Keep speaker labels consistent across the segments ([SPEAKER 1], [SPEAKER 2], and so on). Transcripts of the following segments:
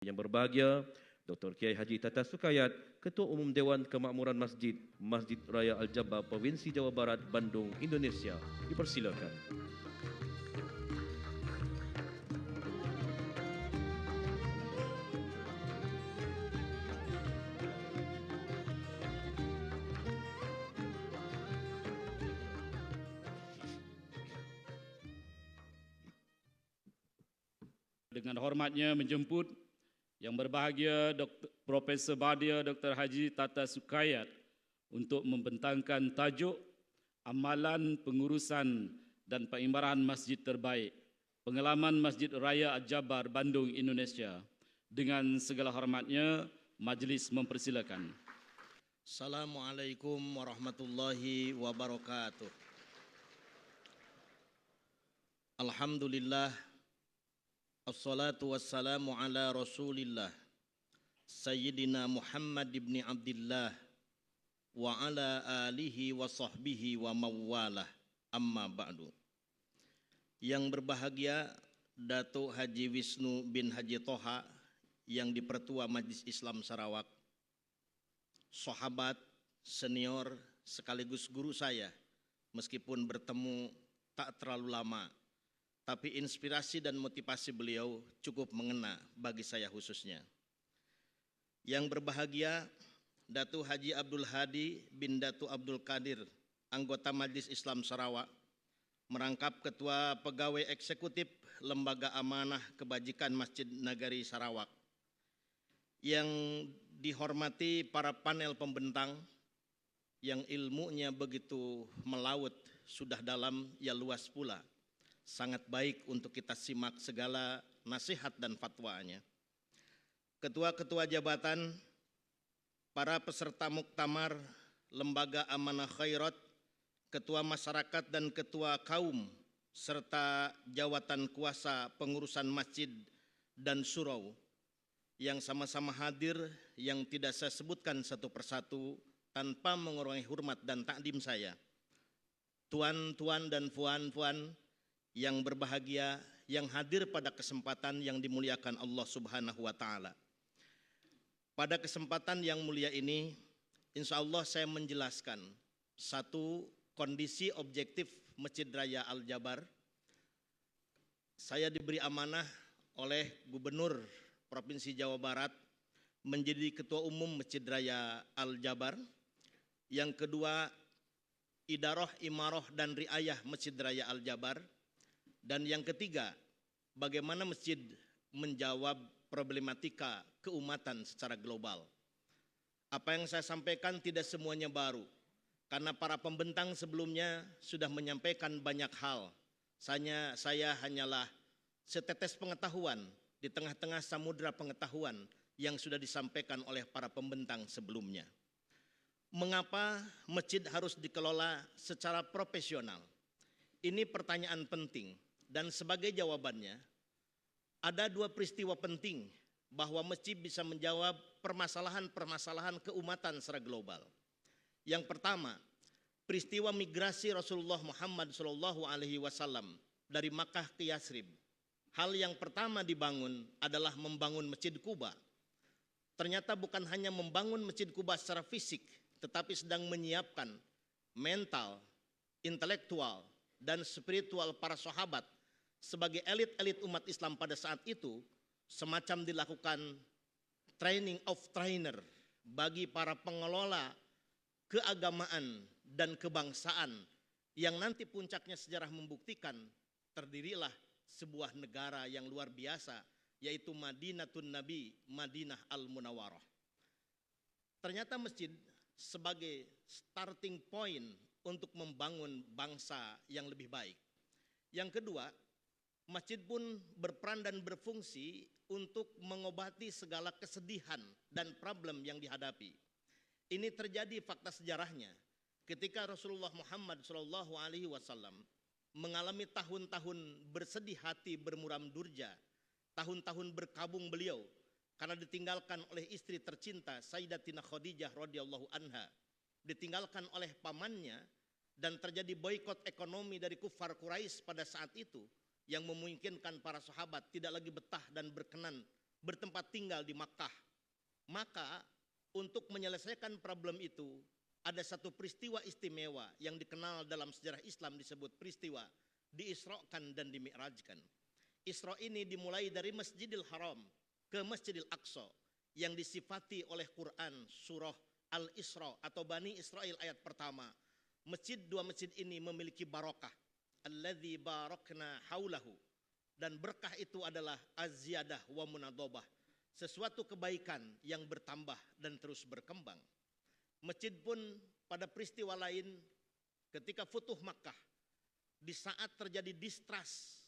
[SPEAKER 1] Yang berbahagia, Dr. Kiai Haji Tata Sukayat, Ketua Umum Dewan Kemakmuran Masjid, Masjid Raya Al-Jabar, Provinsi Jawa Barat, Bandung, Indonesia. Dipersilakan.
[SPEAKER 2] Dengan hormatnya menjemput yang berbahagia Profesor Badia Dr. Haji Tata Sukayat untuk membentangkan tajuk Amalan Pengurusan dan Pengimaraan Masjid Terbaik, Pengalaman Masjid Raya Al-Jabar, Bandung, Indonesia. Dengan segala hormatnya, majlis mempersilakan.
[SPEAKER 3] Assalamualaikum warahmatullahi wabarakatuh. Alhamdulillah, assalatu wassalamu ala rasulillah, Sayyidina Muhammad ibn Abdillah, wa ala alihi wa sahbihi wa mawalah, amma ba'du. Yang berbahagia Datuk Haji Wisnu bin Haji Toha yang dipertua Majlis Islam Sarawak, sahabat, senior, sekaligus guru saya, meskipun bertemu tak terlalu lama, tapi inspirasi dan motivasi beliau cukup mengena bagi saya khususnya. Yang berbahagia Datuk Haji Abdul Hadi bin Datuk Abdul Qadir, anggota Majlis Islam Sarawak, merangkap Ketua Pegawai Eksekutif Lembaga Amanah Kebajikan Masjid Nagari Sarawak. Yang dihormati para panel pembentang yang ilmunya begitu melaut, sudah dalam ya luas pula. Sangat baik untuk kita simak segala nasihat dan fatwanya. Ketua-ketua jabatan, para peserta muktamar, lembaga amanah khairat, ketua masyarakat dan ketua kaum, serta jawatan kuasa pengurusan masjid dan surau yang sama-sama hadir, yang tidak saya sebutkan satu persatu tanpa mengurangi hormat dan takdim saya. Tuan-tuan dan puan-puan yang berbahagia, yang hadir pada kesempatan yang dimuliakan Allah Subhanahu wa Ta'ala. Pada kesempatan yang mulia ini, insya Allah saya menjelaskan satu kondisi objektif Masjid Raya Al-Jabar. Saya diberi amanah oleh Gubernur Provinsi Jawa Barat menjadi Ketua Umum Masjid Raya Al-Jabar. Yang kedua, Idarah, Imarah, dan Riayah Masjid Raya Al-Jabar. Dan yang ketiga, bagaimana masjid menjawab problematika keumatan secara global. Apa yang saya sampaikan tidak semuanya baru, karena para pembentang sebelumnya sudah menyampaikan banyak hal. Saya hanyalah setetes pengetahuan di tengah-tengah samudera pengetahuan yang sudah disampaikan oleh para pembentang sebelumnya. Mengapa masjid harus dikelola secara profesional? Ini pertanyaan penting, dan sebagai jawabannya, ada dua peristiwa penting bahwa masjid bisa menjawab permasalahan-permasalahan keumatan secara global. Yang pertama, peristiwa migrasi Rasulullah Muhammad SAW dari Makkah ke Yasrib. Hal yang pertama dibangun adalah membangun Masjid Quba. Ternyata bukan hanya membangun Masjid Quba secara fisik, tetapi sedang menyiapkan mental, intelektual, dan spiritual para sahabat sebagai elit-elit umat Islam pada saat itu, semacam dilakukan training of trainer bagi para pengelola keagamaan dan kebangsaan yang nanti puncaknya sejarah membuktikan terdirilah sebuah negara yang luar biasa, yaitu Madinatun Nabi, Madinah Al-Munawwarah. Ternyata masjid sebagai starting point untuk membangun bangsa yang lebih baik. Yang kedua, masjid pun berperan dan berfungsi untuk mengobati segala kesedihan dan problem yang dihadapi. Ini terjadi fakta sejarahnya ketika Rasulullah Muhammad SAW mengalami tahun-tahun bersedih hati, bermuram durja, tahun-tahun berkabung beliau karena ditinggalkan oleh istri tercinta Sayyidatina Khadijah radhiyallahu anha, ditinggalkan oleh pamannya, dan terjadi boikot ekonomi dari kufar Quraisy pada saat itu yang memungkinkan para sahabat tidak lagi betah dan berkenan bertempat tinggal di Makkah. Maka untuk menyelesaikan problem itu ada satu peristiwa istimewa yang dikenal dalam sejarah Islam disebut peristiwa diisrokan dan dimi'rajkan. Isra ini dimulai dari Masjidil Haram ke Masjidil Aqsa yang disifati oleh Quran surah Al-Isra atau Bani Israel ayat pertama. Dua masjid ini memiliki barokah. Alladzi barakna haulahu. Dan berkah itu adalah az-ziyadah wa munadobah. Sesuatu kebaikan yang bertambah dan terus berkembang. Masjid pun pada peristiwa lain ketika Futuh Makkah, di saat terjadi distrust,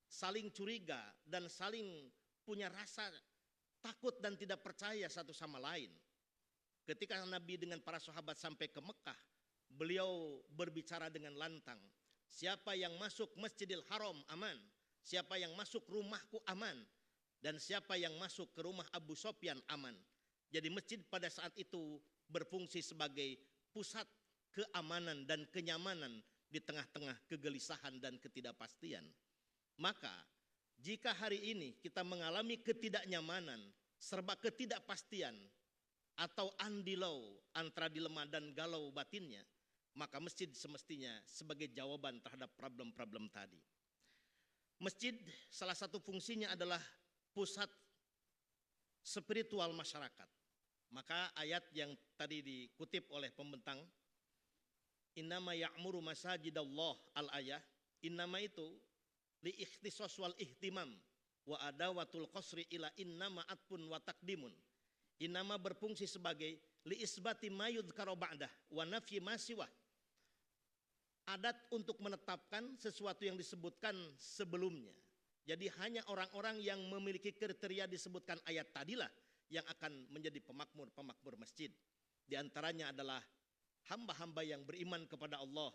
[SPEAKER 3] saling curiga dan saling punya rasa takut dan tidak percaya satu sama lain. Ketika Nabi dengan para sahabat sampai ke Mekah, beliau berbicara dengan lantang. Siapa yang masuk Masjidil Haram aman, siapa yang masuk rumahku aman, dan siapa yang masuk ke rumah Abu Sofyan aman. Jadi masjid pada saat itu berfungsi sebagai pusat keamanan dan kenyamanan di tengah-tengah kegelisahan dan ketidakpastian. Maka jika hari ini kita mengalami ketidaknyamanan, serba ketidakpastian, atau andilau antara dilema dan galau batinnya, maka masjid semestinya sebagai jawaban terhadap problem-problem tadi. Masjid salah satu fungsinya adalah pusat spiritual masyarakat. Maka ayat yang tadi dikutip oleh pembentang, innama ya'muru masajidallah al-ayah, innama itu li ikhtisas wal ihtimam wa adawatul qasri ila innama atpun wa takdimun. Innama berfungsi sebagai li isbati ma yudhkara ba'dah wa nafyi ma siwah. Adat untuk menetapkan sesuatu yang disebutkan sebelumnya. Jadi hanya orang-orang yang memiliki kriteria disebutkan ayat tadilah yang akan menjadi pemakmur masjid. Di antaranya adalah hamba-hamba yang beriman kepada Allah,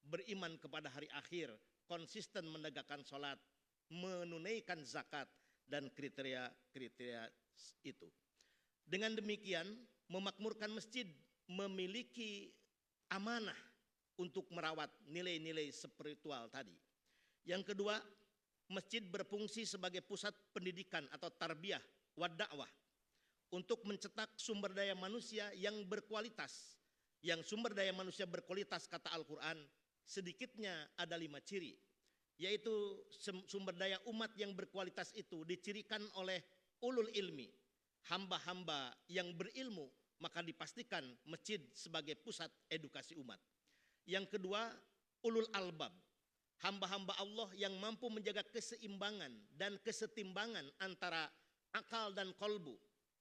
[SPEAKER 3] beriman kepada hari akhir, konsisten menegakkan sholat, menunaikan zakat, dan kriteria-kriteria itu. Dengan demikian, memakmurkan masjid memiliki amanah untuk merawat nilai-nilai spiritual tadi. Yang kedua, masjid berfungsi sebagai pusat pendidikan atau tarbiyah wa dakwah untuk mencetak sumber daya manusia yang berkualitas. Yang sumber daya manusia berkualitas kata Al-Quran sedikitnya ada 5 ciri. Yaitu sumber daya umat yang berkualitas itu dicirikan oleh ulul ilmi, hamba-hamba yang berilmu, maka dipastikan masjid sebagai pusat edukasi umat. Yang kedua, ulul albab, hamba-hamba Allah yang mampu menjaga keseimbangan dan kesetimbangan antara akal dan kolbu.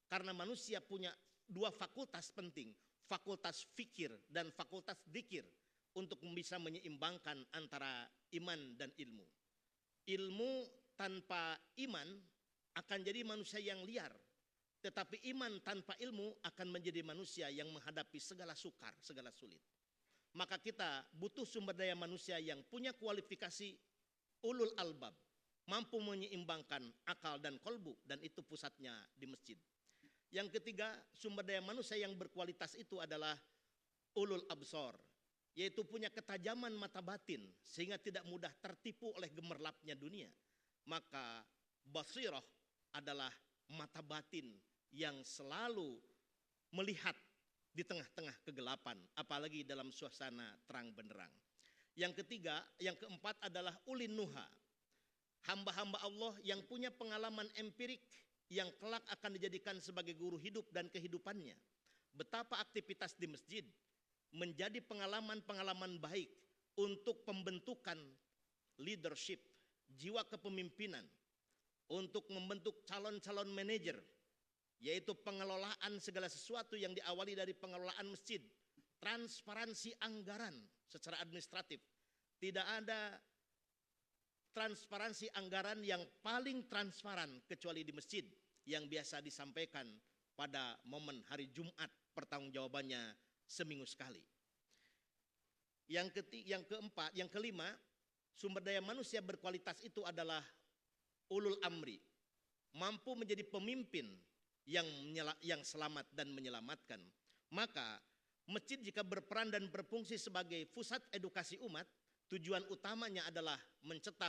[SPEAKER 3] Karena manusia punya 2 fakultas penting, fakultas fikir dan fakultas dzikir untuk bisa menyeimbangkan antara iman dan ilmu. Ilmu tanpa iman akan jadi manusia yang liar. Tetapi iman tanpa ilmu akan menjadi manusia yang menghadapi segala sukar, segala sulit. Maka kita butuh sumber daya manusia yang punya kualifikasi ulul albab, mampu menyeimbangkan akal dan kolbu, dan itu pusatnya di masjid. Yang ketiga, sumber daya manusia yang berkualitas itu adalah ulul absor, yaitu punya ketajaman mata batin sehingga tidak mudah tertipu oleh gemerlapnya dunia. Maka basirah adalah mata batin yang selalu melihat di tengah-tengah kegelapan, apalagi dalam suasana terang benderang. Yang ketiga, yang keempat adalah ulin nuha, hamba-hamba Allah yang punya pengalaman empirik yang kelak akan dijadikan sebagai guru hidup dan kehidupannya. Betapa aktivitas di masjid menjadi pengalaman-pengalaman baik untuk pembentukan leadership, jiwa kepemimpinan, untuk membentuk calon-calon manajer, yaitu pengelolaan segala sesuatu yang diawali dari pengelolaan masjid, transparansi anggaran secara administratif. Tidak ada transparansi anggaran yang paling transparan kecuali di masjid yang biasa disampaikan pada momen hari Jumat, pertanggungjawabannya seminggu sekali. Yang keempat, yang kelima, sumber daya manusia berkualitas itu adalah ulul amri, mampu menjadi pemimpin yang selamat dan menyelamatkan. Maka masjid jika berperan dan berfungsi sebagai pusat edukasi umat, tujuan utamanya adalah mencetak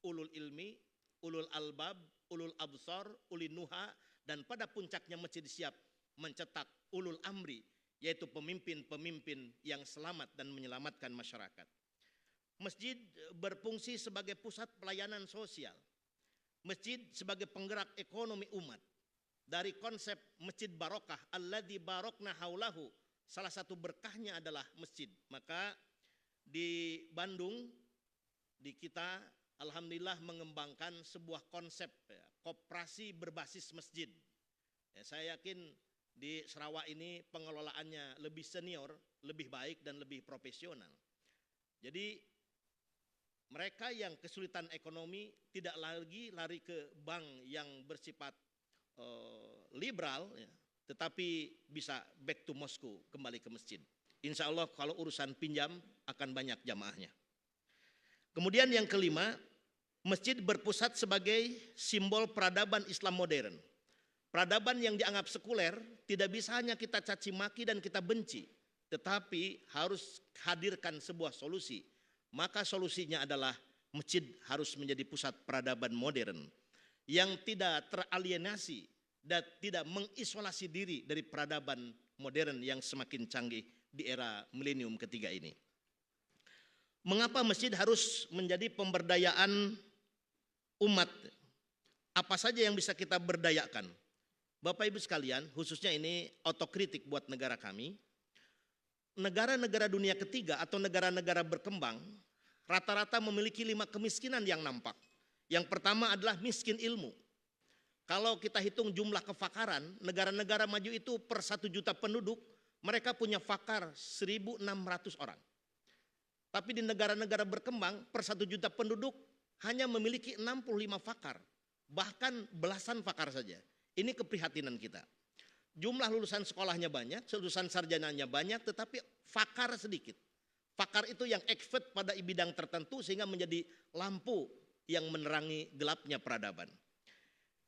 [SPEAKER 3] ulul ilmi, ulul albab, ulul absar, ulil nuha, dan pada puncaknya masjid siap mencetak ulul amri, yaitu pemimpin-pemimpin yang selamat dan menyelamatkan masyarakat. Masjid berfungsi sebagai pusat pelayanan sosial. Masjid sebagai penggerak ekonomi umat. Dari konsep masjid barokah, alladzi barokna haulahu, salah satu berkahnya adalah masjid. Maka di Bandung, di kita, alhamdulillah mengembangkan sebuah konsep koperasi berbasis masjid. Saya yakin di Sarawak ini pengelolaannya lebih senior, lebih baik dan lebih profesional. Jadi mereka yang kesulitan ekonomi tidak lagi lari ke bank yang bersifat liberal, tetapi bisa back to Moscow, kembali ke masjid. Insya Allah kalau urusan pinjam akan banyak jamaahnya. Kemudian yang kelima, masjid berpusat sebagai simbol peradaban Islam modern. Peradaban yang dianggap sekuler tidak bisa hanya kita caci maki dan kita benci, tetapi harus hadirkan sebuah solusi. Maka solusinya adalah masjid harus menjadi pusat peradaban modern yang tidak teralienasi dan tidak mengisolasi diri dari peradaban modern yang semakin canggih di era milenium ketiga ini. Mengapa masjid harus menjadi pemberdayaan umat? Apa saja yang bisa kita berdayakan? Bapak Ibu sekalian, khususnya ini otokritik buat negara kami. Negara-negara dunia ketiga atau negara-negara berkembang rata-rata memiliki 5 kemiskinan yang nampak. Yang pertama adalah miskin ilmu. Kalau kita hitung jumlah kefakaran, negara-negara maju itu per 1 juta penduduk, mereka punya fakar 1.600 orang. Tapi di negara-negara berkembang, per 1 juta penduduk hanya memiliki 65 fakar. Bahkan belasan fakar saja. Ini keprihatinan kita. Jumlah lulusan sekolahnya banyak, lulusan sarjananya banyak, tetapi fakar sedikit. Fakar itu yang expert pada bidang tertentu sehingga menjadi lampu yang menerangi gelapnya peradaban.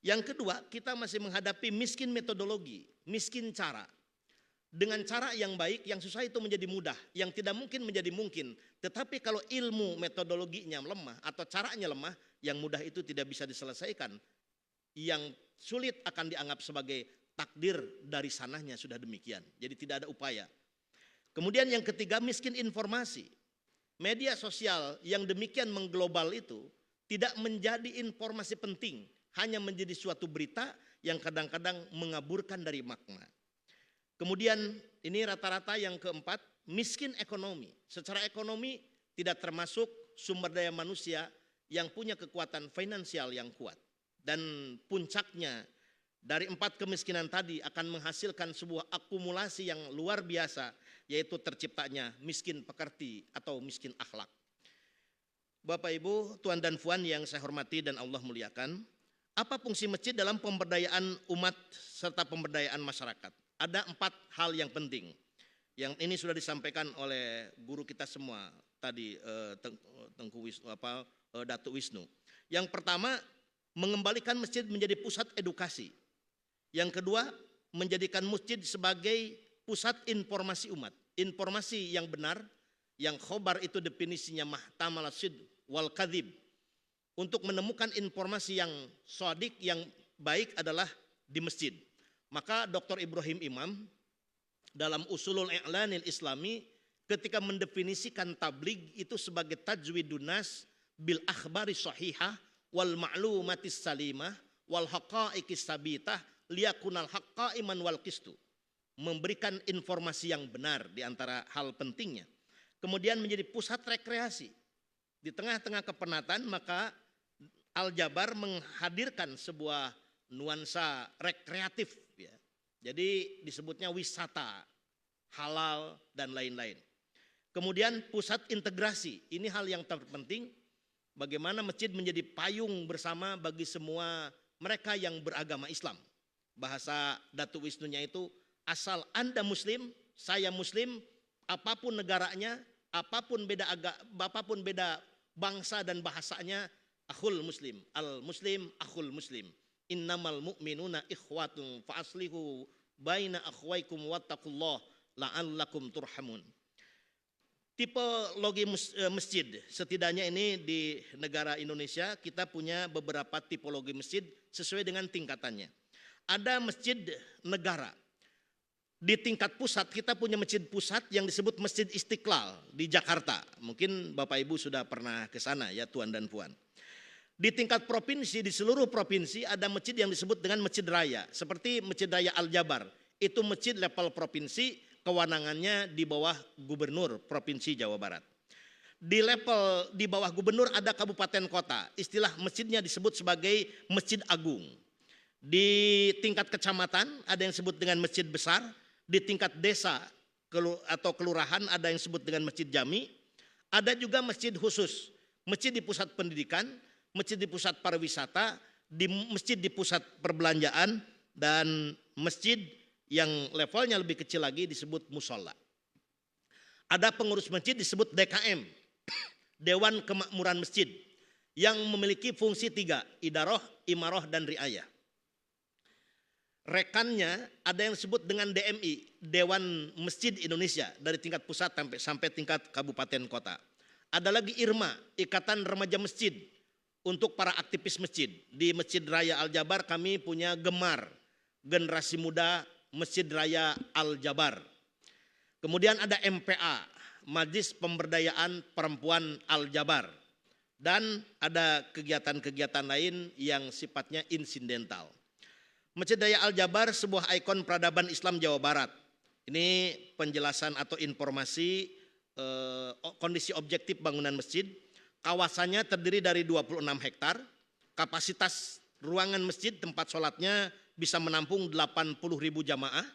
[SPEAKER 3] Yang kedua, kita masih menghadapi miskin metodologi, miskin cara. Dengan cara yang baik, yang susah itu menjadi mudah, yang tidak mungkin menjadi mungkin. Tetapi kalau ilmu metodologinya lemah atau caranya lemah, yang mudah itu tidak bisa diselesaikan. Yang sulit akan dianggap sebagai takdir dari sananya sudah demikian. Jadi tidak ada upaya. Kemudian yang ketiga, miskin informasi. Media sosial yang demikian mengglobal itu tidak menjadi informasi penting, hanya menjadi suatu berita yang kadang-kadang mengaburkan dari makna. Kemudian ini rata-rata yang keempat, miskin ekonomi. Secara ekonomi tidak termasuk sumber daya manusia yang punya kekuatan finansial yang kuat. Dan puncaknya dari 4 kemiskinan tadi akan menghasilkan sebuah akumulasi yang luar biasa, yaitu terciptanya miskin pekerti atau miskin akhlak. Bapak Ibu, Tuan dan Puan yang saya hormati dan Allah muliakan, apa fungsi masjid dalam pemberdayaan umat serta pemberdayaan masyarakat? Ada 4 hal yang penting. Yang ini sudah disampaikan oleh guru kita semua tadi, Datuk Wisnu. Yang pertama, mengembalikan masjid menjadi pusat edukasi. Yang kedua, menjadikan masjid sebagai pusat informasi umat. Informasi yang benar, yang khobar itu definisinya mahtamal sidq wal kadhib. Untuk menemukan informasi yang shadik, yang baik adalah di masjid. Maka Dr. Ibrahim Imam dalam Usulul I'lanil Islami ketika mendefinisikan tabligh itu sebagai tajwidun nas bil akhbari sahihah wal ma'lumatis salimah wal haqa'iqis sabitah liyakunal haqqaiman wal qistu. Memberikan informasi yang benar di antara hal pentingnya. Kemudian menjadi pusat rekreasi. Di tengah-tengah kepenatan maka Al-Jabar menghadirkan sebuah nuansa rekreatif, ya. Jadi disebutnya wisata, halal dan lain-lain. Kemudian pusat integrasi, ini hal yang terpenting. Bagaimana masjid menjadi payung bersama bagi semua mereka yang beragama Islam. Bahasa Datuk Wisnunya itu, asal Anda Muslim, saya Muslim, apapun negaranya, apapun beda bangsa dan bahasanya, akhul Muslim, al Muslim, akhul Muslim. Innamal mu'minuna ikhwatun fa aslihu baina akhwaikum wattaqullah la'allakum turhamun. Tipologi masjid, setidaknya ini di negara Indonesia kita punya beberapa tipologi masjid sesuai dengan tingkatannya. Ada masjid negara. Di tingkat pusat kita punya masjid pusat yang disebut Masjid Istiqlal di Jakarta. Mungkin Bapak Ibu sudah pernah ke sana ya Tuan dan Puan. Di tingkat provinsi, di seluruh provinsi ada masjid yang disebut dengan masjid raya. Seperti Masjid Raya Al-Jabar. Itu masjid level provinsi, kewenangannya di bawah Gubernur Provinsi Jawa Barat. Di level di bawah gubernur ada kabupaten kota. Istilah masjidnya disebut sebagai Masjid Agung. Di tingkat kecamatan ada yang disebut dengan masjid besar. Di tingkat desa atau kelurahan ada yang disebut dengan masjid jami. Ada juga masjid khusus. Masjid di pusat pendidikan, masjid di pusat pariwisata, masjid di pusat perbelanjaan, dan masjid yang levelnya lebih kecil lagi disebut musola. Ada pengurus masjid disebut DKM, Dewan Kemakmuran Masjid, yang memiliki fungsi 3, idaroh, imaroh, dan riayah. Rekannya ada yang disebut dengan DMI, Dewan Masjid Indonesia, dari tingkat pusat sampai tingkat kabupaten kota. Ada lagi IRMA, Ikatan Remaja Masjid, untuk para aktivis masjid. Di Masjid Raya Al-Jabar kami punya Gemar, Generasi Muda Masjid Raya Al-Jabar. Kemudian ada MPA, Majelis Pemberdayaan Perempuan Al-Jabar. Dan ada kegiatan-kegiatan lain yang sifatnya insidental. Masjid Raya Al-Jabar sebuah ikon peradaban Islam Jawa Barat. Ini penjelasan atau informasi kondisi objektif bangunan masjid. Kawasannya terdiri dari 26 hektar. Kapasitas ruangan masjid tempat sholatnya bisa menampung 80.000 jamaah.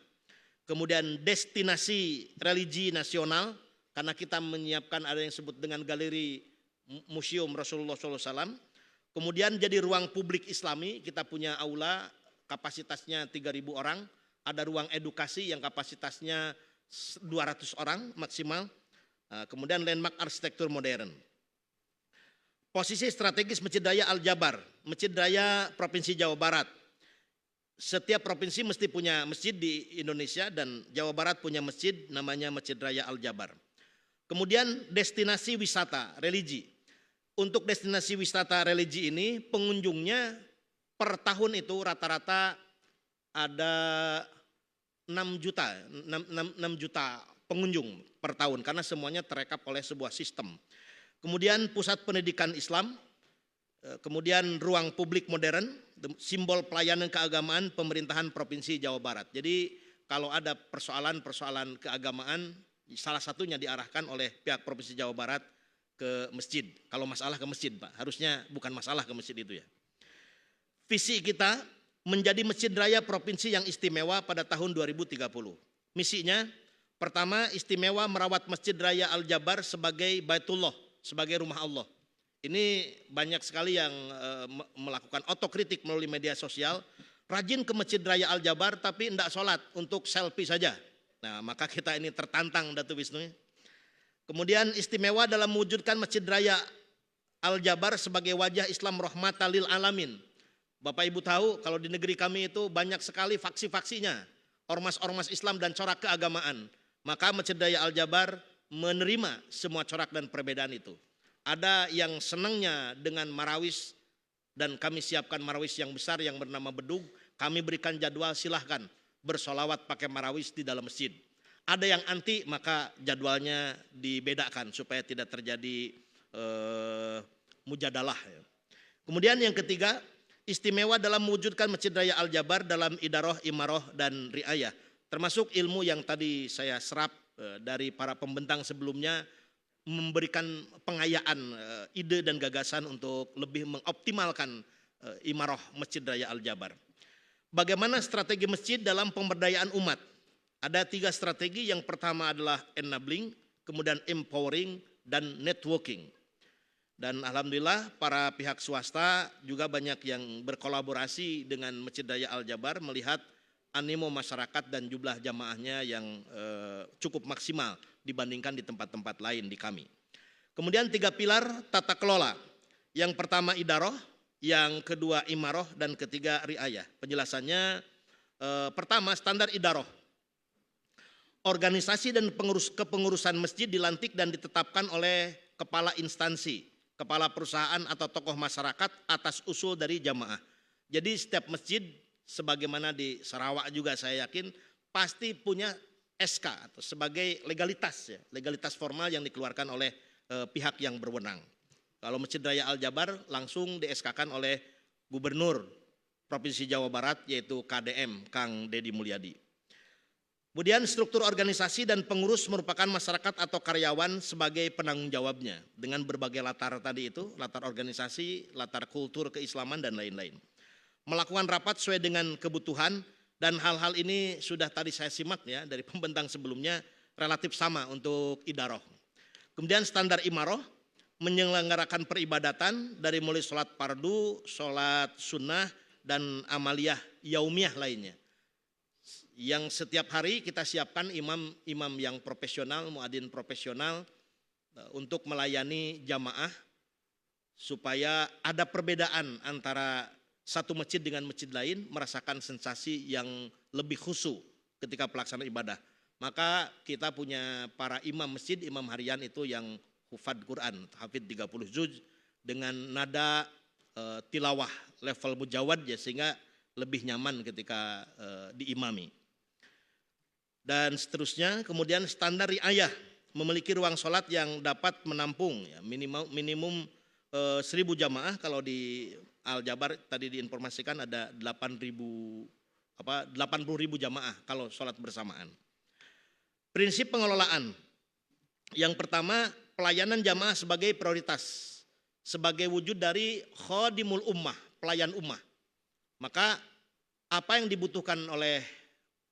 [SPEAKER 3] Kemudian destinasi religi nasional, karena kita menyiapkan ada yang disebut dengan galeri museum Rasulullah SAW. Kemudian jadi ruang publik Islami, kita punya aula kapasitasnya 3.000 orang. Ada ruang edukasi yang kapasitasnya 200 orang maksimal. Kemudian landmark arsitektur modern. Posisi strategis Masjid Raya Al-Jabar, Masjid Raya Provinsi Jawa Barat. Setiap provinsi mesti punya masjid di Indonesia dan Jawa Barat punya masjid namanya Masjid Raya Al-Jabar. Kemudian destinasi wisata religi. Untuk destinasi wisata religi ini pengunjungnya per tahun itu rata-rata ada 6 juta pengunjung per tahun karena semuanya terekap oleh sebuah sistem. Kemudian pusat pendidikan Islam, kemudian ruang publik modern, simbol pelayanan keagamaan pemerintahan Provinsi Jawa Barat. Jadi kalau ada persoalan-persoalan keagamaan, salah satunya diarahkan oleh pihak Provinsi Jawa Barat ke masjid. Kalau masalah ke masjid Pak, harusnya bukan masalah ke masjid itu ya. Visi kita menjadi masjid raya provinsi yang istimewa pada tahun 2030. Misinya, pertama istimewa merawat Masjid Raya Al-Jabar sebagai Baitullah, sebagai rumah Allah. Ini banyak sekali yang melakukan otokritik melalui media sosial. Rajin ke Masjid Raya Al-Jabar tapi tidak sholat, untuk selfie saja. Nah maka kita ini tertantang Datu Wisnu. Kemudian istimewa dalam mewujudkan Masjid Raya Al-Jabar sebagai wajah Islam rahmatan lil alamin. Bapak Ibu tahu kalau di negeri kami itu banyak sekali faksi-faksinya, ormas-ormas Islam dan corak keagamaan. Maka Masjid Raya Al-Jabar menerima semua corak dan perbedaan itu. Ada yang senangnya dengan marawis dan kami siapkan marawis yang besar yang bernama bedug. Kami berikan jadwal silahkan bersolawat pakai marawis di dalam masjid. Ada yang anti maka jadwalnya dibedakan supaya tidak terjadi mujadalah. Kemudian yang ketiga, istimewa dalam mewujudkan Masjid Raya Al-Jabar dalam idaroh, imaroh, dan riayah. Termasuk ilmu yang tadi saya serap dari para pembentang sebelumnya, memberikan pengayaan ide dan gagasan untuk lebih mengoptimalkan imaroh Masjid Raya Al-Jabar. Bagaimana strategi masjid dalam pemberdayaan umat? Ada 3 strategi, yang pertama adalah enabling, kemudian empowering, dan networking. Dan alhamdulillah para pihak swasta juga banyak yang berkolaborasi dengan Masjid Raya Al-Jabar melihat animo masyarakat dan jumlah jamaahnya yang cukup maksimal dibandingkan di tempat-tempat lain di kami. Kemudian 3 pilar tata kelola. Yang pertama idaroh, yang kedua imaroh, dan ketiga riayah. Penjelasannya pertama standar idaroh. organisasi dan kepengurusan masjid dilantik dan ditetapkan oleh kepala instansi, kepala perusahaan atau tokoh masyarakat atas usul dari jamaah. Jadi setiap masjid sebagaimana di Sarawak juga saya yakin pasti punya SK atau sebagai legalitas ya, legalitas formal yang dikeluarkan oleh pihak yang berwenang. Kalau Masjid Raya Al-Jabar langsung di-SK-kan oleh Gubernur Provinsi Jawa Barat yaitu KDM Kang Deddy Mulyadi. Kemudian struktur organisasi dan pengurus merupakan masyarakat atau karyawan sebagai penanggung jawabnya dengan berbagai latar tadi itu, latar organisasi, latar kultur keislaman dan lain-lain. Melakukan rapat sesuai dengan kebutuhan dan hal-hal ini sudah tadi saya simak ya dari pembentang sebelumnya relatif sama untuk idaroh. Kemudian standar imaroh menyelenggarakan peribadatan dari mulai sholat fardu, sholat sunnah dan amaliyah yaumiyah lainnya. Yang setiap hari kita siapkan imam yang profesional, muadzin profesional untuk melayani jamaah supaya ada perbedaan antara satu masjid dengan masjid lain, merasakan sensasi yang lebih khusyuk ketika pelaksanaan ibadah. Maka kita punya para imam masjid, imam harian itu yang hufad Quran, hafid 30 juz dengan nada tilawah level mujawad ya, sehingga lebih nyaman ketika diimami. Dan seterusnya, kemudian standar riayah memiliki ruang sholat yang dapat menampung ya, minimum 1.000 jamaah. Kalau di Al-Jabar tadi diinformasikan ada 80.000 jamaah kalau sholat bersamaan. Prinsip pengelolaan. Yang pertama, pelayanan jamaah sebagai prioritas, sebagai wujud dari khadimul ummah, pelayan ummah. Maka apa yang dibutuhkan oleh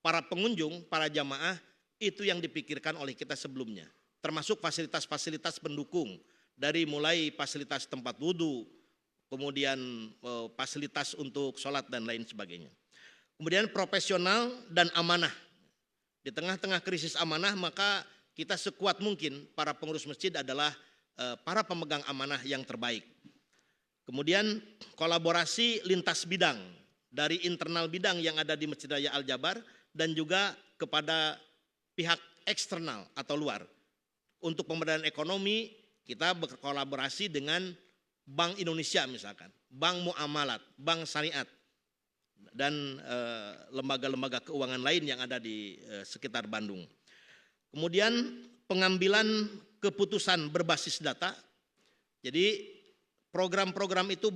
[SPEAKER 3] para pengunjung, para jamaah, itu yang dipikirkan oleh kita sebelumnya. Termasuk fasilitas-fasilitas pendukung, dari mulai fasilitas tempat wudhu, kemudian fasilitas untuk sholat dan lain sebagainya. Kemudian profesional dan amanah. Di tengah-tengah krisis amanah, maka kita sekuat mungkin para pengurus masjid adalah para pemegang amanah yang terbaik. Kemudian kolaborasi lintas bidang, dari internal bidang yang ada di Masjid Raya Al-Jabar, dan juga kepada pihak eksternal atau luar. Untuk pemberdayaan ekonomi, kita berkolaborasi dengan Bank Indonesia misalkan, Bank Muamalat, Bank Syariat, dan lembaga-lembaga keuangan lain yang ada di sekitar Bandung. Kemudian pengambilan keputusan berbasis data, jadi program-program itu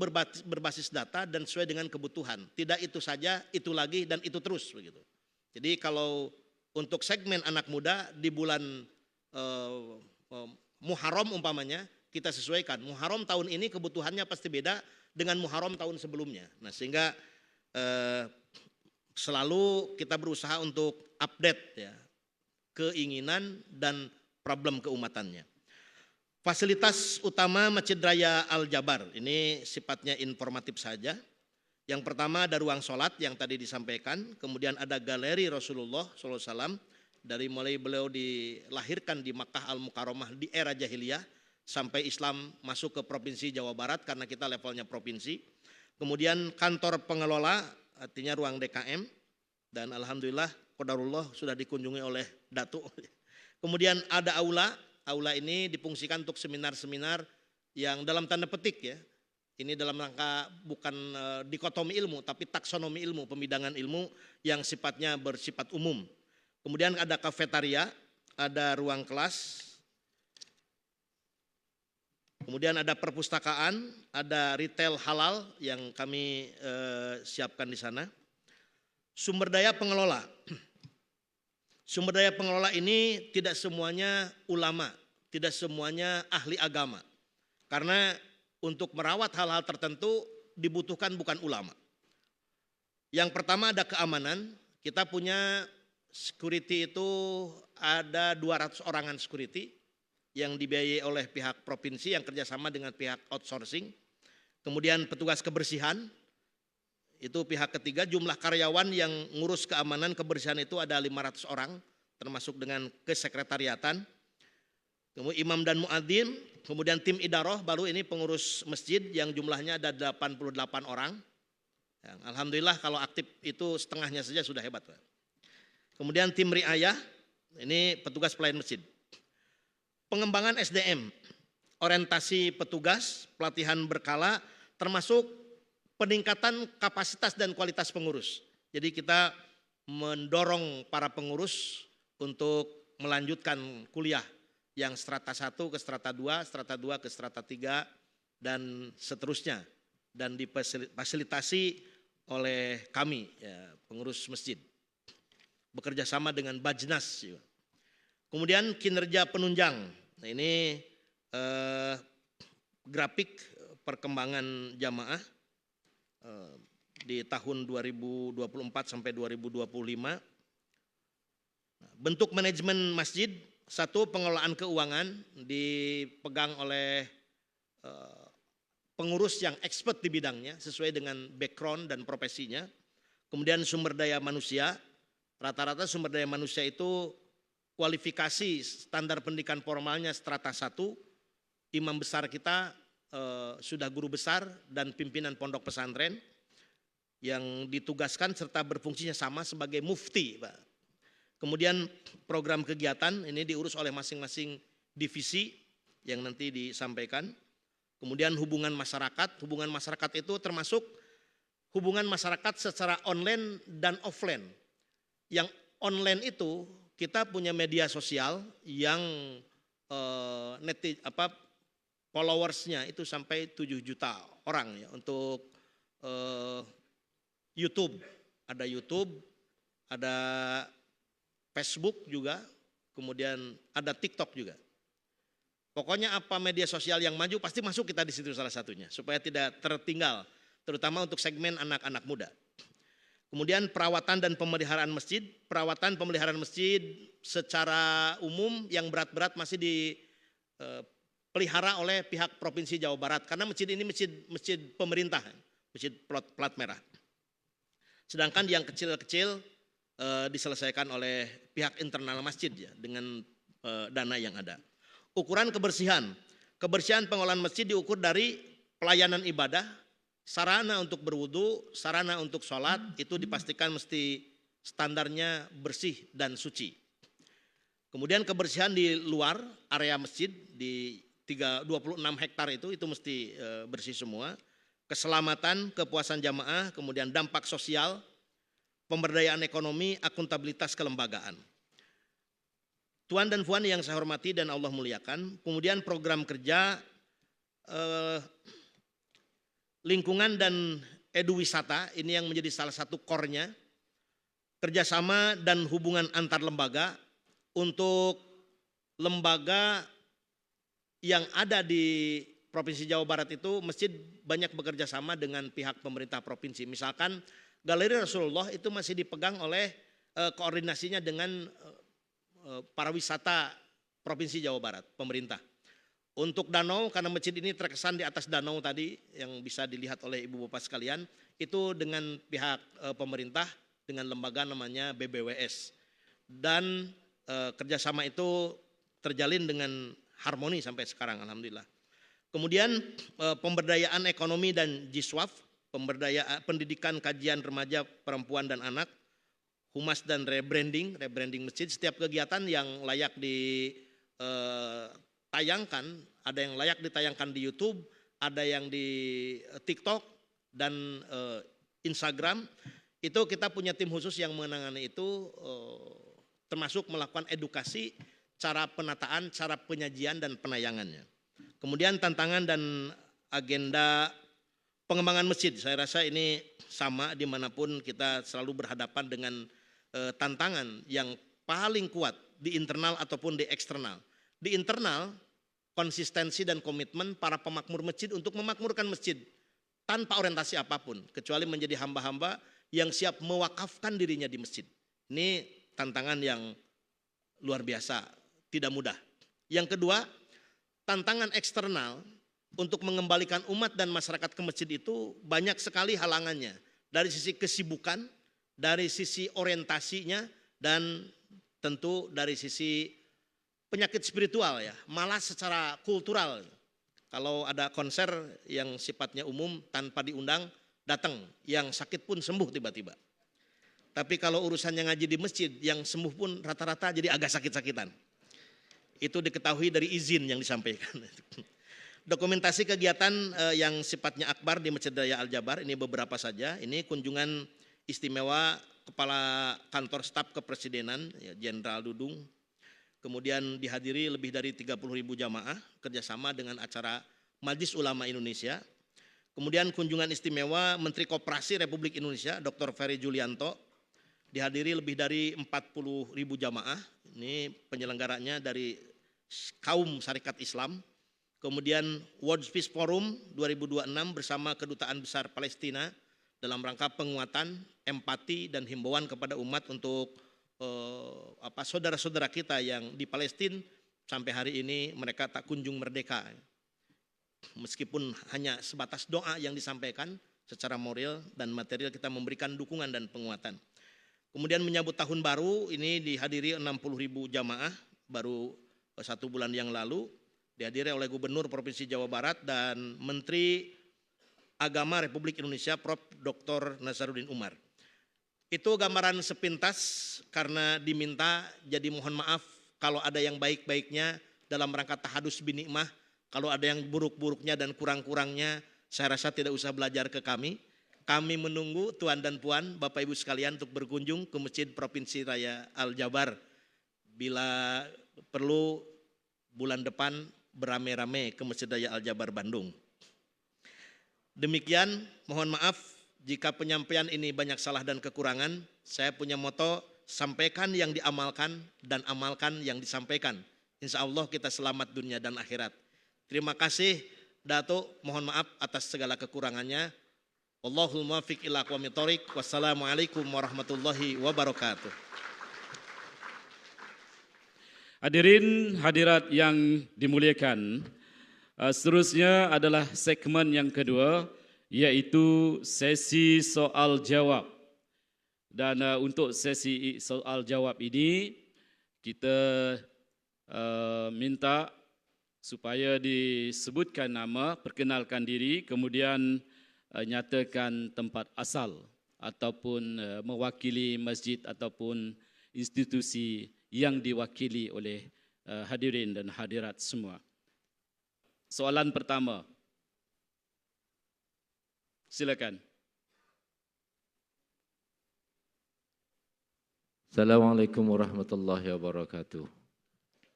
[SPEAKER 3] berbasis data dan sesuai dengan kebutuhan. Tidak itu saja, itu lagi, dan itu terus begitu. Jadi kalau untuk segmen anak muda di bulan Muharram umpamanya, kita sesuaikan. Muharram tahun ini kebutuhannya pasti beda dengan Muharram tahun sebelumnya. Nah, sehingga selalu kita berusaha untuk update ya, keinginan dan problem keumatannya. Fasilitas utama Masjid Raya Al-Jabar, ini sifatnya informatif saja. Yang pertama ada ruang sholat yang tadi disampaikan, kemudian ada galeri Rasulullah SAW, dari mulai beliau dilahirkan di Makkah Al-Mukarramah di era jahiliyah, sampai Islam masuk ke Provinsi Jawa Barat karena kita levelnya provinsi. Kemudian kantor pengelola, artinya ruang DKM, dan alhamdulillah qadarullah sudah dikunjungi oleh Datuk. Kemudian ada aula ini difungsikan untuk seminar-seminar yang dalam tanda petik ya, ini dalam rangka bukan dikotomi ilmu, tapi taksonomi ilmu, pemidangan ilmu yang sifatnya bersifat umum. Kemudian ada kafetaria, ada ruang kelas, kemudian ada perpustakaan, ada retail halal yang kami siapkan di sana. Sumber daya pengelola. Sumber daya pengelola ini tidak semuanya ulama, tidak semuanya ahli agama. Karena untuk merawat hal-hal tertentu dibutuhkan bukan ulama. Yang pertama ada keamanan. Kita punya security itu ada 200 orangan security yang dibiayai oleh pihak provinsi yang kerjasama dengan pihak outsourcing. Kemudian petugas kebersihan, itu pihak ketiga. Jumlah karyawan yang ngurus keamanan kebersihan itu ada 500 orang, termasuk dengan kesekretariatan. Kemudian imam dan muadzin, kemudian tim idaroh, baru ini pengurus masjid yang jumlahnya ada 88 orang. Alhamdulillah kalau aktif itu setengahnya saja sudah hebat. Kemudian tim riayah, Ini petugas pelayan masjid. Pengembangan SDM, orientasi petugas, pelatihan berkala, termasuk peningkatan kapasitas dan kualitas pengurus. Jadi kita mendorong para pengurus untuk melanjutkan kuliah yang strata 1 ke strata 2, strata 2 ke strata 3, dan seterusnya. Dan difasilitasi oleh kami, ya, pengurus masjid. Bekerja sama dengan Bajnas. Kemudian kinerja penunjang. Nah, ini grafik perkembangan jamaah di tahun 2024 sampai 2025. Bentuk manajemen masjid, satu, pengelolaan keuangan dipegang oleh pengurus yang expert di bidangnya sesuai dengan background dan profesinya. Kemudian sumber daya manusia, rata-rata sumber daya manusia itu kualifikasi standar pendidikan formalnya strata 1, imam besar kita sudah guru besar dan pimpinan pondok pesantren yang ditugaskan serta berfungsinya sama sebagai mufti, Pak. Kemudian program kegiatan ini diurus oleh masing-masing divisi yang nanti disampaikan. Kemudian hubungan masyarakat itu termasuk hubungan masyarakat secara online dan offline. Yang online itu kita punya media sosial yang followersnya itu sampai 7 juta orang ya, untuk YouTube, ada Facebook juga, kemudian ada TikTok juga. Pokoknya apa media sosial yang maju pasti masuk kita di situ salah satunya supaya tidak tertinggal, terutama untuk segmen anak-anak muda. Kemudian perawatan dan pemeliharaan masjid. Perawatan pemeliharaan masjid secara umum yang berat-berat masih dipelihara oleh pihak Provinsi Jawa Barat karena masjid ini masjid pemerintah, masjid plat merah. Sedangkan yang kecil-kecil diselesaikan oleh pihak internal masjid ya dengan dana yang ada. Ukuran kebersihan pengelolaan masjid diukur dari pelayanan ibadah, sarana untuk berwudu, sarana untuk sholat itu dipastikan mesti standarnya bersih dan suci. Kemudian kebersihan di luar area masjid di 26 hektar itu mesti bersih semua. Keselamatan, kepuasan jamaah, kemudian dampak sosial, pemberdayaan ekonomi, akuntabilitas kelembagaan. Tuan dan puan yang saya hormati dan Allah muliakan, kemudian program kerja lingkungan dan eduwisata, ini yang menjadi salah satu core-nya, kerjasama dan hubungan antar lembaga. Untuk lembaga yang ada di Provinsi Jawa Barat itu masjid banyak bekerja sama dengan pihak pemerintah provinsi. Misalkan Galeri Rasulullah itu masih dipegang oleh koordinasinya dengan para wisata Provinsi Jawa Barat, pemerintah. Untuk danau, karena masjid ini terkesan di atas danau tadi yang bisa dilihat oleh ibu bapak sekalian, itu dengan pihak pemerintah, dengan lembaga namanya BBWS. Dan kerjasama itu terjalin dengan harmoni sampai sekarang, alhamdulillah. Kemudian pemberdayaan ekonomi dan JISWAF, pemberdayaan pendidikan kajian remaja perempuan dan anak, humas dan rebranding masjid. Setiap kegiatan yang layak ditayangkan, ada yang layak ditayangkan di YouTube, ada yang di TikTok dan Instagram. Itu kita punya tim khusus yang menangani itu, termasuk melakukan edukasi, cara penataan, cara penyajian dan penayangannya. Kemudian tantangan dan agenda pengembangan masjid, saya rasa ini sama dimanapun kita selalu berhadapan dengan tantangan yang paling kuat di internal ataupun di eksternal. Di internal, konsistensi dan komitmen para pemakmur masjid untuk memakmurkan masjid tanpa orientasi apapun, kecuali menjadi hamba-hamba yang siap mewakafkan dirinya di masjid. Ini tantangan yang luar biasa, tidak mudah. Yang kedua, tantangan eksternal untuk mengembalikan umat dan masyarakat ke masjid itu banyak sekali halangannya. Dari sisi kesibukan, dari sisi orientasinya, dan tentu dari sisi penyakit spiritual ya, malah secara kultural. Kalau ada konser yang sifatnya umum tanpa diundang, datang, yang sakit pun sembuh tiba-tiba. Tapi kalau urusannya ngaji di masjid, yang sembuh pun rata-rata jadi agak sakit-sakitan. Itu diketahui dari izin yang disampaikan. Dokumentasi kegiatan yang sifatnya akbar di Masjid Raya Al-Jabar, ini beberapa saja. Ini kunjungan istimewa Kepala Kantor Staf Kepresidenan, Jenderal Dudung. Kemudian dihadiri lebih dari 30.000 jamaah, kerjasama dengan acara Majelis Ulama Indonesia. Kemudian kunjungan istimewa Menteri Koperasi Republik Indonesia, Dr. Ferry Julianto, dihadiri lebih dari 40.000 jamaah. Ini penyelenggaranya dari kaum Syarikat Islam. Kemudian World Peace Forum 2026 bersama Kedutaan Besar Palestina dalam rangka penguatan empati dan himbauan kepada umat untuk saudara-saudara kita yang di Palestina sampai hari ini mereka tak kunjung merdeka. Meskipun hanya sebatas doa yang disampaikan secara moral dan material, kita memberikan dukungan dan penguatan. Kemudian menyambut tahun baru, ini dihadiri 60.000 jamaah baru 1 bulan yang lalu, dihadiri oleh Gubernur Provinsi Jawa Barat dan Menteri Agama Republik Indonesia Prof. Dr. Nazaruddin Umar. Itu gambaran sepintas karena diminta, jadi mohon maaf kalau ada yang baik-baiknya dalam rangka tahadus binikmah, kalau ada yang buruk-buruknya dan kurang-kurangnya, saya rasa tidak usah belajar ke kami. Kami menunggu Tuan dan Puan, Bapak Ibu sekalian untuk berkunjung ke Masjid Provinsi Raya Al-Jabar. Bila perlu bulan depan beramai-ramai ke Masjid Raya Al-Jabar Bandung. Demikian, mohon maaf jika penyampaian ini banyak salah dan kekurangan. Saya punya moto, sampaikan yang diamalkan dan amalkan yang disampaikan. Insya Allah kita selamat dunia dan akhirat. Terima kasih Datuk, mohon maaf atas segala kekurangannya. Wallahul muwaffiq ila aqwamit thoriq. Wassalamualaikum warahmatullahi wabarakatuh.
[SPEAKER 2] Hadirin hadirat yang dimuliakan, seterusnya adalah segmen yang kedua, yaitu sesi soal jawab. Dan untuk sesi soal jawab ini kita minta supaya disebutkan nama, perkenalkan diri, kemudian nyatakan tempat asal ataupun mewakili masjid ataupun institusi yang diwakili oleh hadirin dan hadirat semua. Soalan pertama. Silakan.
[SPEAKER 4] Assalamualaikum warahmatullahi wabarakatuh.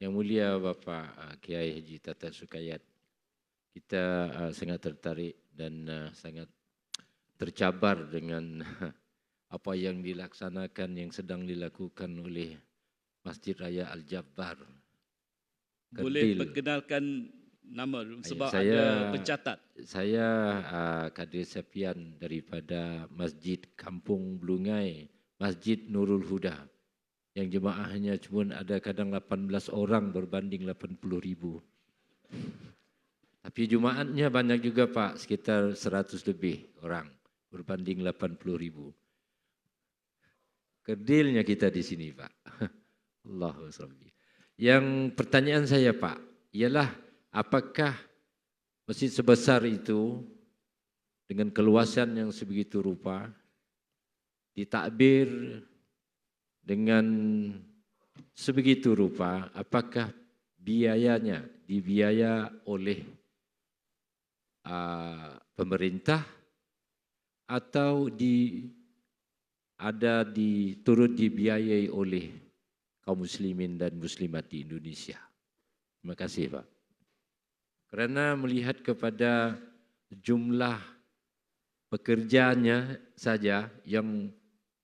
[SPEAKER 4] Yang mulia Bapak Kiai Haji Tata Sukayat, kita sangat tertarik dan sangat tercabar dengan apa yang dilaksanakan, yang sedang dilakukan oleh Masjid Raya Al-Jabar.
[SPEAKER 2] Boleh perkenalkan nama sebab
[SPEAKER 4] saya,
[SPEAKER 2] ada pencatat.
[SPEAKER 4] Saya Kadir Sapian daripada Masjid Kampung Blungai, Masjid Nurul Huda, yang jemaahnya cuma ada kadang 18 orang berbanding 80.000. Tapi jemaatnya banyak juga Pak, sekitar 100 lebih orang berbanding 80.000. Kerdilnya kita di sini Pak. Allahu Akbar. Yang pertanyaan saya Pak, ialah apakah masjid sebesar itu dengan keluasan yang sebegitu rupa ditakbir dengan sebegitu rupa, apakah biayanya dibiaya oleh pemerintah atau turut dibiayai oleh kaum muslimin dan muslimat di Indonesia? Terima kasih Pak. Karena melihat kepada jumlah pekerjanya saja, yang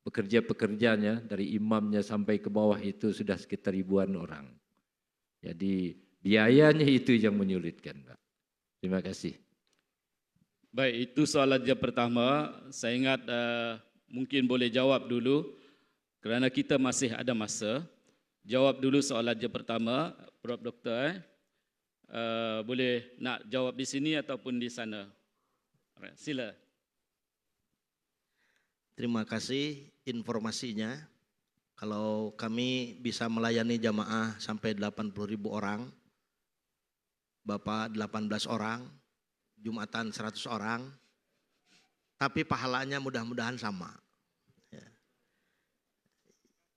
[SPEAKER 4] pekerjanya dari imamnya sampai ke bawah itu sudah sekitar ribuan orang. Jadi biayanya itu yang menyulitkan Pak. Terima kasih.
[SPEAKER 2] Baik, itu soalan yang pertama. Saya ingat mungkin boleh jawab dulu kerana kita masih ada masa. Jawab dulu soalan yang pertama, Prof. Doktor. Boleh nak jawab di sini ataupun di sana. Sila.
[SPEAKER 3] Terima kasih informasinya. Kalau kami bisa melayani jamaah sampai 80.000 orang, Bapak 18 orang, Jumatan 100 orang, tapi pahalanya mudah-mudahan sama. Ya.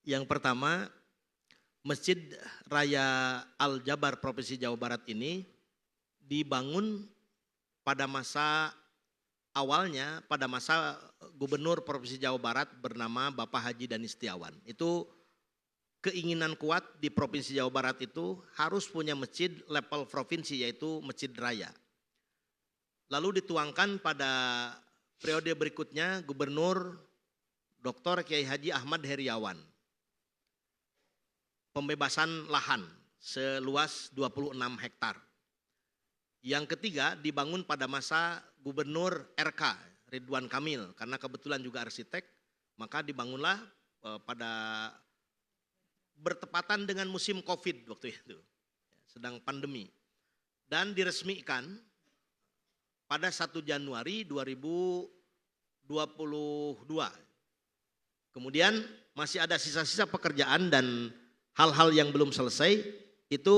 [SPEAKER 3] Yang pertama, Masjid Raya Al-Jabar Provinsi Jawa Barat ini dibangun pada masa awalnya, pada masa Gubernur Provinsi Jawa Barat bernama Bapak Haji Dani Setiawan. Itu keinginan kuat di Provinsi Jawa Barat itu harus punya masjid level provinsi, yaitu Masjid Raya. Lalu dituangkan pada periode berikutnya Gubernur Dr. Kiai Haji Ahmad Heriawan. Pembebasan lahan seluas 26 hektar. Yang ketiga dibangun pada masa Gubernur RK Ridwan Kamil, karena kebetulan juga arsitek, maka dibangunlah pada bertepatan dengan musim Covid waktu itu, sedang pandemi. Dan diresmikan pada 1 Januari 2022. Kemudian masih ada sisa-sisa pekerjaan dan hal-hal yang belum selesai itu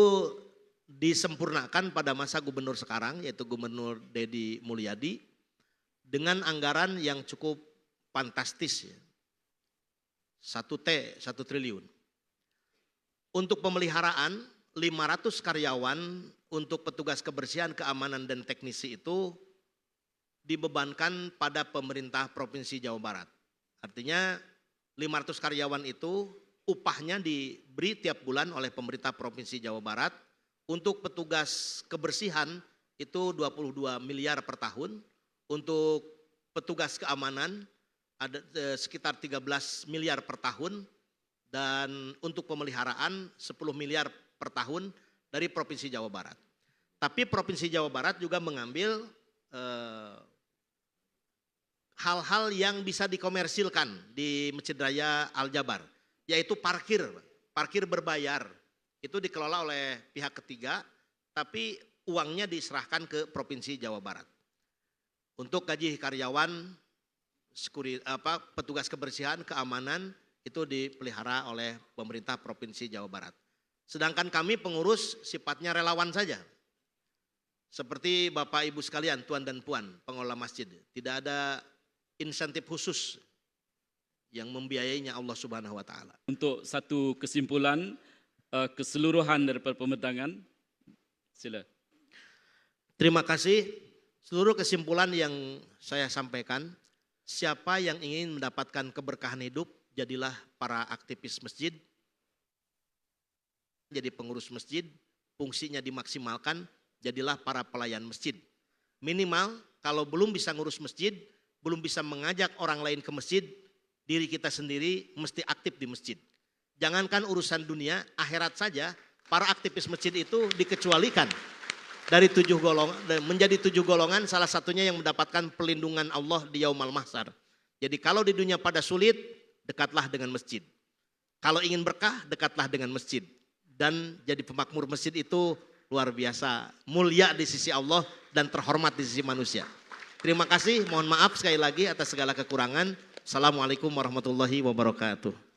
[SPEAKER 3] disempurnakan pada masa gubernur sekarang, yaitu Gubernur Deddy Mulyadi, dengan anggaran yang cukup fantastis, ya. 1 triliun. Untuk pemeliharaan 500 karyawan untuk petugas kebersihan, keamanan dan teknisi itu dibebankan pada pemerintah Provinsi Jawa Barat. Artinya 500 karyawan itu upahnya diberi tiap bulan oleh pemerintah Provinsi Jawa Barat. Untuk petugas kebersihan itu 22 miliar per tahun. Untuk petugas keamanan ada sekitar 13 miliar per tahun. Dan untuk pemeliharaan 10 miliar per tahun dari Provinsi Jawa Barat. Tapi Provinsi Jawa Barat juga mengambil hal-hal yang bisa dikomersilkan di Masjid Raya Al-Jabar, yaitu parkir berbayar. Itu dikelola oleh pihak ketiga, tapi uangnya diserahkan ke Provinsi Jawa Barat. Untuk gaji karyawan, petugas kebersihan, keamanan, itu dipelihara oleh pemerintah Provinsi Jawa Barat. Sedangkan kami pengurus sifatnya relawan saja. Seperti Bapak Ibu sekalian, Tuan dan Puan, pengelola masjid. Tidak ada insentif khusus yang membiayainya Allah Subhanahu wa Ta'ala.
[SPEAKER 2] Untuk satu kesimpulan keseluruhan daripada pembentangan, sila.
[SPEAKER 3] Terima kasih. Seluruh kesimpulan yang saya sampaikan, siapa yang ingin mendapatkan keberkahan hidup, jadilah para aktivis masjid, jadi pengurus masjid, fungsinya dimaksimalkan, jadilah para pelayan masjid. Minimal kalau belum bisa ngurus masjid, belum bisa mengajak orang lain ke masjid, diri kita sendiri mesti aktif di masjid. Jangankan urusan dunia, akhirat saja, para aktivis masjid itu dikecualikan dari 7 golongan, menjadi 7 golongan, salah satunya yang mendapatkan perlindungan Allah di Yaumal Mahsyar. Jadi kalau di dunia pada sulit, dekatlah dengan masjid. Kalau ingin berkah, dekatlah dengan masjid. Dan jadi pemakmur masjid itu luar biasa, mulia di sisi Allah dan terhormat di sisi manusia. Terima kasih, mohon maaf sekali lagi atas segala kekurangan. Assalamualaikum warahmatullahi wabarakatuh.